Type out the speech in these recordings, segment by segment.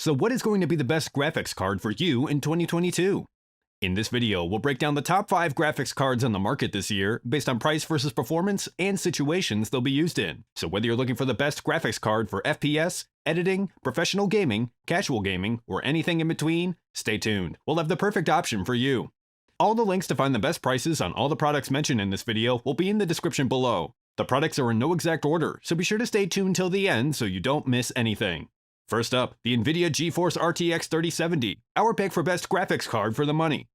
So what is going to be the best graphics card for you in 2022? In this video, we'll break down the top 5 graphics cards on the market this year based on price versus performance and situations they'll be used in. So whether you're looking for the best graphics card for FPS, editing, professional gaming, casual gaming, or anything in between, stay tuned. We'll have the perfect option for you. All the links to find the best prices on all the products mentioned in this video will be in the description below. The products are in no exact order, so be sure to stay tuned till the end so you don't miss anything. First up, the Nvidia GeForce RTX 3070, our pick for best graphics card for the money.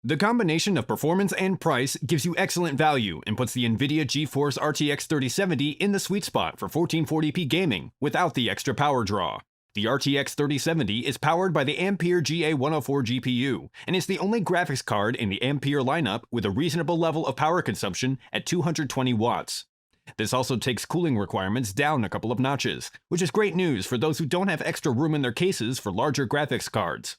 The combination of performance and price gives you excellent value and puts the Nvidia GeForce RTX 3070 in the sweet spot for 1440p gaming without the extra power draw. The RTX 3070 is powered by the Ampere GA104 GPU and is the only graphics card in the Ampere lineup with a reasonable level of power consumption at 220 watts. This also takes cooling requirements down a couple of notches, which is great news for those who don't have extra room in their cases for larger graphics cards.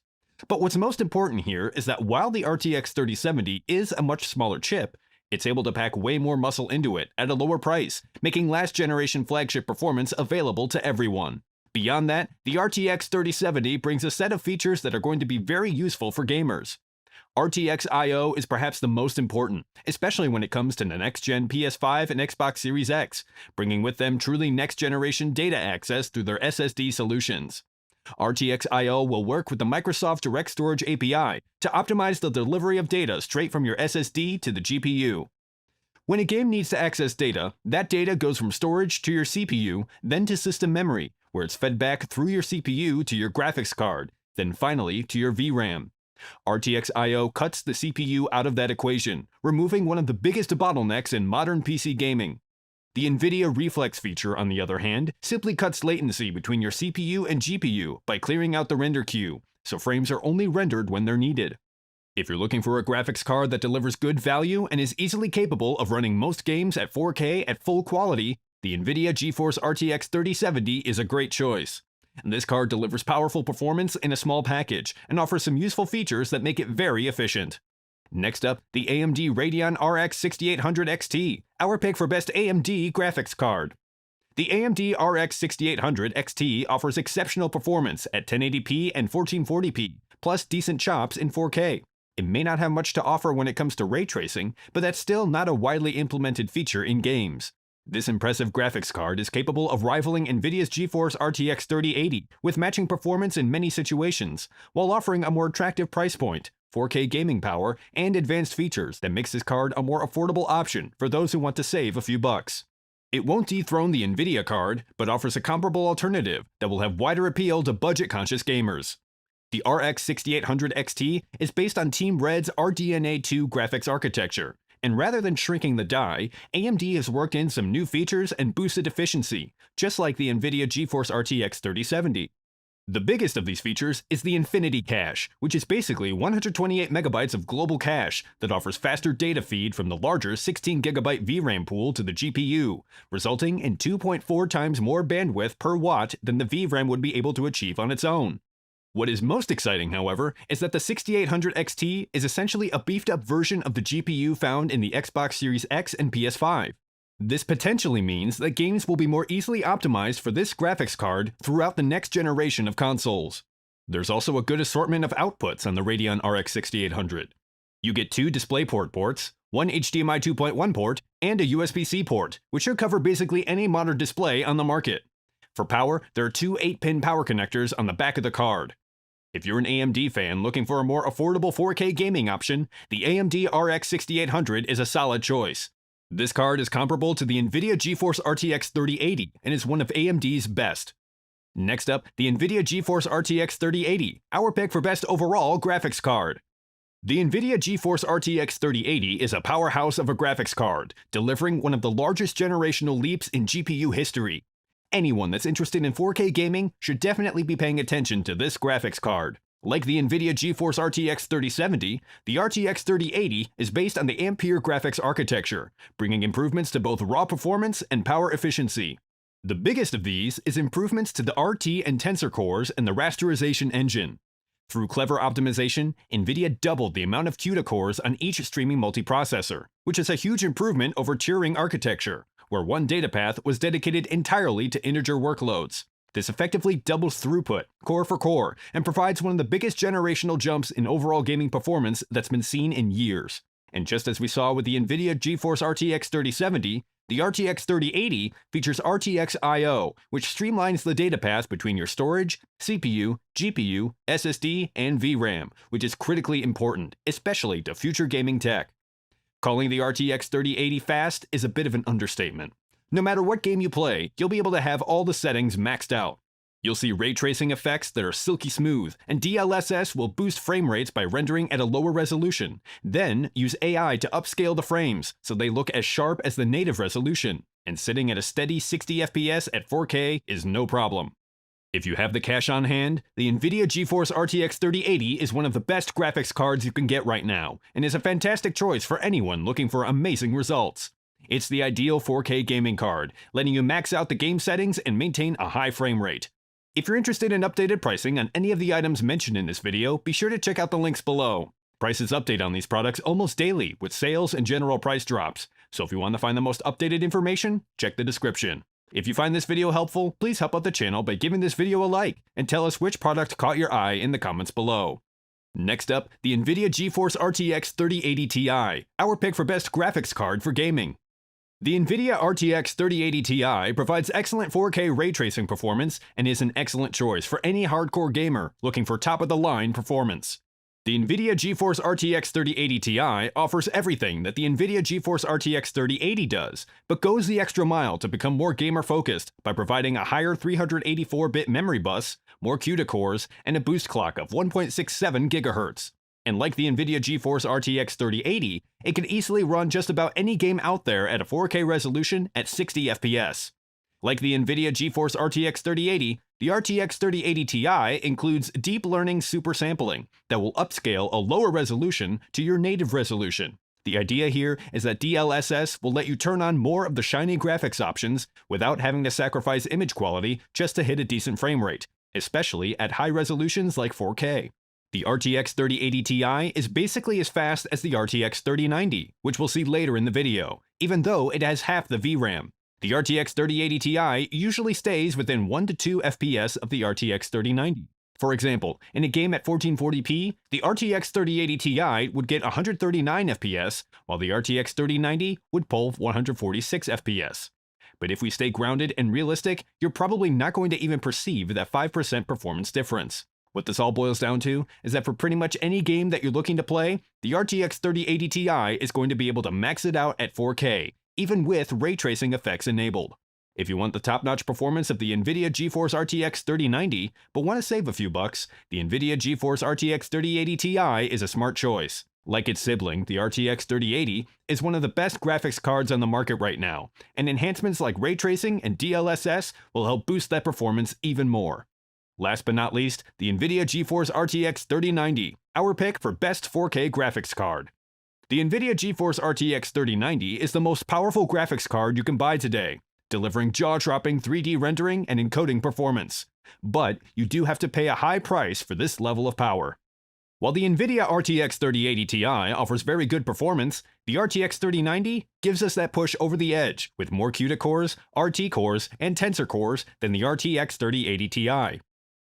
But what's most important here is that while the RTX 3070 is a much smaller chip, it's able to pack way more muscle into it at a lower price, making last generation flagship performance available to everyone. Beyond that, the RTX 3070 brings a set of features that are going to be very useful for gamers. RTX I/O is perhaps the most important, especially when it comes to the next-gen PS5 and Xbox Series X, bringing with them truly next-generation data access through their SSD solutions. RTX I/O will work with the Microsoft Direct Storage API to optimize the delivery of data straight from your SSD to the GPU. When a game needs to access data, that data goes from storage to your CPU, then to system memory, where it's fed back through your CPU to your graphics card, then finally to your VRAM. RTX I/O cuts the CPU out of that equation, removing one of the biggest bottlenecks in modern PC gaming. The Nvidia Reflex feature, on the other hand, simply cuts latency between your CPU and GPU by clearing out the render queue, so frames are only rendered when they're needed. If you're looking for a graphics card that delivers good value and is easily capable of running most games at 4K at full quality, the Nvidia GeForce RTX 3070 is a great choice. This card delivers powerful performance in a small package and offers some useful features that make it very efficient. Next up, the AMD Radeon RX 6800 XT, our pick for best AMD graphics card. The AMD RX 6800 XT offers exceptional performance at 1080p and 1440p, plus decent chops in 4K. It may not have much to offer when it comes to ray tracing, but that's still not a widely implemented feature in games. This impressive graphics card is capable of rivaling Nvidia's GeForce RTX 3080 with matching performance in many situations, while offering a more attractive price point, 4K gaming power, and advanced features that makes this card a more affordable option for those who want to save a few bucks. It won't dethrone the Nvidia card, but offers a comparable alternative that will have wider appeal to budget-conscious gamers. The RX 6800 XT is based on Team Red's RDNA 2 graphics architecture, and rather than shrinking the die, AMD has worked in some new features and boosted efficiency, just like the Nvidia GeForce RTX 3070. The biggest of these features is the Infinity Cache, which is basically 128 megabytes of global cache that offers faster data feed from the larger 16 gigabyte VRAM pool to the GPU, resulting in 2.4 times more bandwidth per watt than the VRAM would be able to achieve on its own. What is most exciting, however, is that the 6800 XT is essentially a beefed-up version of the GPU found in the Xbox Series X and PS5. This potentially means that games will be more easily optimized for this graphics card throughout the next generation of consoles. There's also a good assortment of outputs on the Radeon RX 6800. You get 2 DisplayPort ports, 1 HDMI 2.1 port, and a USB-C port, which should cover basically any modern display on the market. For power, there are 2 8-pin power connectors on the back of the card. If you're an AMD fan looking for a more affordable 4K gaming option, the AMD RX 6800 is a solid choice. This card is comparable to the Nvidia GeForce RTX 3080 and is one of AMD's best. Next up, the Nvidia GeForce RTX 3080, our pick for best overall graphics card. The Nvidia GeForce RTX 3080 is a powerhouse of a graphics card, delivering one of the largest generational leaps in GPU history. Anyone that's interested in 4K gaming should definitely be paying attention to this graphics card. Like the Nvidia GeForce RTX 3070, the RTX 3080 is based on the Ampere graphics architecture, bringing improvements to both raw performance and power efficiency. The biggest of these is improvements to the RT and Tensor cores and the rasterization engine. Through clever optimization, Nvidia doubled the amount of CUDA cores on each streaming multiprocessor, which is a huge improvement over Turing architecture, where one data path was dedicated entirely to integer workloads. This effectively doubles throughput, core for core, and provides one of the biggest generational jumps in overall gaming performance that's been seen in years. And just as we saw with the Nvidia GeForce RTX 3070, the RTX 3080 features RTX I/O, which streamlines the data path between your storage, CPU, GPU, SSD, and VRAM, which is critically important, especially to future gaming tech. Calling the RTX 3080 fast is a bit of an understatement. No matter what game you play, you'll be able to have all the settings maxed out. You'll see ray tracing effects that are silky smooth, and DLSS will boost frame rates by rendering at a lower resolution, then use AI to upscale the frames so they look as sharp as the native resolution, and sitting at a steady 60 FPS at 4K is no problem. If you have the cash on hand, the Nvidia GeForce RTX 3080 is one of the best graphics cards you can get right now, and is a fantastic choice for anyone looking for amazing results. It's the ideal 4K gaming card, letting you max out the game settings and maintain a high frame rate. If you're interested in updated pricing on any of the items mentioned in this video, be sure to check out the links below. Prices update on these products almost daily with sales and general price drops, so if you want to find the most updated information, check the description. If you find this video helpful, please help out the channel by giving this video a like, and tell us which product caught your eye in the comments below. Next up, the Nvidia GeForce RTX 3080 Ti, our pick for best graphics card for gaming. The Nvidia RTX 3080 Ti provides excellent 4K ray tracing performance and is an excellent choice for any hardcore gamer looking for top-of-the-line performance. The Nvidia GeForce RTX 3080 Ti offers everything that the Nvidia GeForce RTX 3080 does, but goes the extra mile to become more gamer-focused by providing a higher 384-bit memory bus, more CUDA cores, and a boost clock of 1.67 GHz. And like the Nvidia GeForce RTX 3080, it can easily run just about any game out there at a 4K resolution at 60 FPS. Like the Nvidia GeForce RTX 3080, the RTX 3080 Ti includes deep learning super sampling that will upscale a lower resolution to your native resolution. The idea here is that DLSS will let you turn on more of the shiny graphics options without having to sacrifice image quality just to hit a decent frame rate, especially at high resolutions like 4K. The RTX 3080 Ti is basically as fast as the RTX 3090, which we'll see later in the video, even though it has half the VRAM. The RTX 3080 Ti usually stays within 1 to 2 FPS of the RTX 3090. For example, in a game at 1440p, the RTX 3080 Ti would get 139 FPS, while the RTX 3090 would pull 146 FPS. But if we stay grounded and realistic, you're probably not going to even perceive that 5% performance difference. What this all boils down to is that for pretty much any game that you're looking to play, the RTX 3080 Ti is going to be able to max it out at 4K, even with ray tracing effects enabled. If you want the top-notch performance of the Nvidia GeForce RTX 3090, but want to save a few bucks, the Nvidia GeForce RTX 3080 Ti is a smart choice. Like its sibling, the RTX 3080 is one of the best graphics cards on the market right now, and enhancements like ray tracing and DLSS will help boost that performance even more. Last but not least, the Nvidia GeForce RTX 3090, our pick for best 4K graphics card. The Nvidia GeForce RTX 3090 is the most powerful graphics card you can buy today, delivering jaw-dropping 3D rendering and encoding performance. But you do have to pay a high price for this level of power. While the Nvidia RTX 3080 Ti offers very good performance, the RTX 3090 gives us that push over the edge with more CUDA cores, RT cores, and Tensor cores than the RTX 3080 Ti.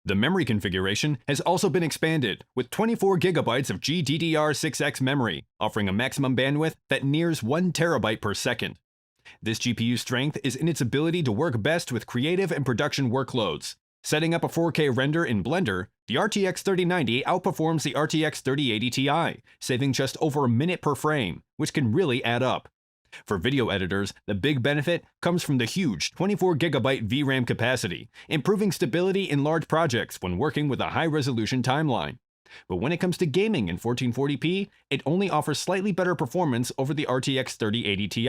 The memory configuration has also been expanded, with 24 GB of GDDR6X memory, offering a maximum bandwidth that nears 1 TB per second. This GPU strength is in its ability to work best with creative and production workloads. Setting up a 4K render in Blender, the RTX 3090 outperforms the RTX 3080 Ti, saving just over a minute per frame, which can really add up. For video editors, the big benefit comes from the huge 24 GB VRAM capacity, improving stability in large projects when working with a high-resolution timeline. But when it comes to gaming in 1440p, it only offers slightly better performance over the RTX 3080 Ti,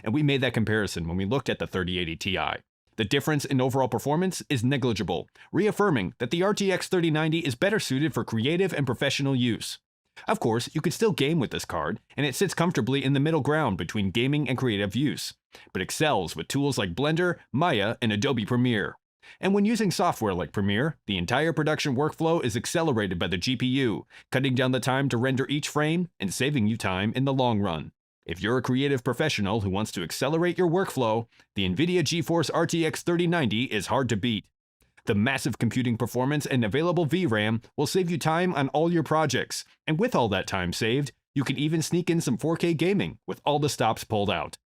and we made that comparison when we looked at the 3080 Ti. The difference in overall performance is negligible, reaffirming that the RTX 3090 is better suited for creative and professional use. Of course, you could still game with this card, and it sits comfortably in the middle ground between gaming and creative use, but excels with tools like Blender, Maya, and Adobe Premiere. And when using software like Premiere, the entire production workflow is accelerated by the GPU, cutting down the time to render each frame and saving you time in the long run. If you're a creative professional who wants to accelerate your workflow, the Nvidia GeForce RTX 3090 is hard to beat. The massive computing performance and available VRAM will save you time on all your projects, and with all that time saved, you can even sneak in some 4K gaming with all the stops pulled out.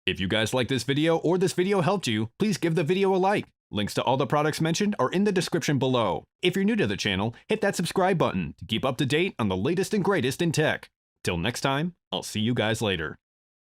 If you guys like this video or this video helped you, please give the video a like. Links to all the products mentioned are in the description below. If you're new to the channel, hit that subscribe button to keep up to date on the latest and greatest in tech. Till next time, I'll see you guys later.